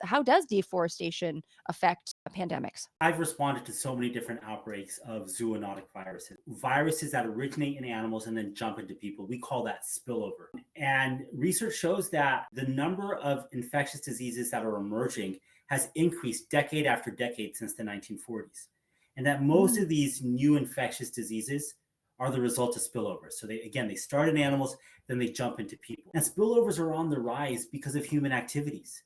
how does deforestation affect pandemics? I've responded to so many different outbreaks of zoonotic viruses, viruses that originate in animals and then jump into people. We call that spillover. And research shows that the number of infectious diseases that are emerging has increased decade after decade since the 1940s. And that most Mm. of these new infectious diseases are the result of spillovers. So they start in animals, then they jump into people. And spillovers are on the rise because of human activities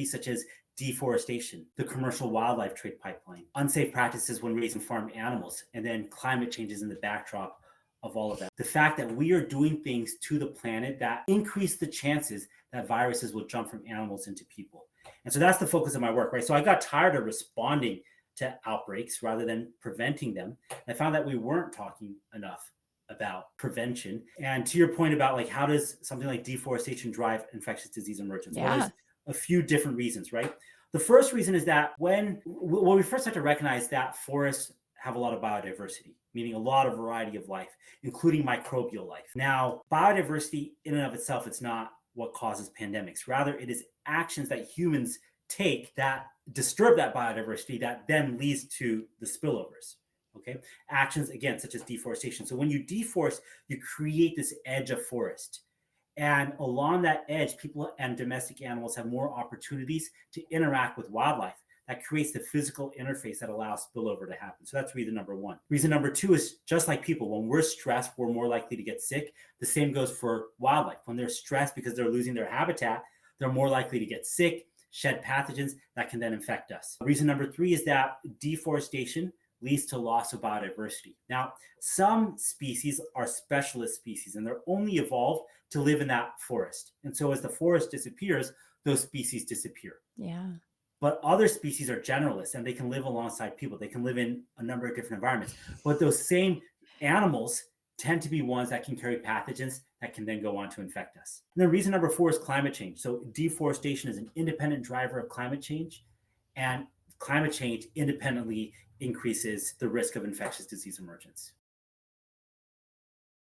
such as deforestation, the commercial wildlife trade pipeline, unsafe practices when raising farm animals, and then climate changes in the backdrop of all of that. The fact that we are doing things to the planet that increase the chances that viruses will jump from animals into people. And so that's the focus of my work, right? So I got tired of responding to outbreaks rather than preventing them. I found that we weren't talking enough about prevention. And to your point about like how does something like deforestation drive infectious disease emergence? Well, Yeah. there's a few different reasons, right? The first reason is that we first have to recognize that forests have a lot of biodiversity, meaning a lot of variety of life, including microbial life. Now, biodiversity in and of itself, it's not what causes pandemics. Rather, it is actions that humans take that disturb that biodiversity that then leads to the spillovers. Okay, actions again such as deforestation. So when you deforest, you create this edge of forest, and along that edge, people and domestic animals have more opportunities to interact with wildlife. That creates the physical interface that allows spillover to happen. So that's reason number one. Reason number two is just like people, when we're stressed, we're more likely to get sick. The same goes for wildlife. When they're stressed because they're losing their habitat, they're more likely to get sick, shed pathogens that can then infect us. Reason number three is that deforestation leads to loss of biodiversity. Now, some species are specialist species and they're only evolved to live in that forest. And so as the forest disappears, those species disappear. Yeah. But other species are generalists and they can live alongside people. They can live in a number of different environments. But those same animals tend to be ones that can carry pathogens that can then go on to infect us. And then reason number four is climate change. So deforestation is an independent driver of climate change, and climate change independently increases the risk of infectious disease emergence.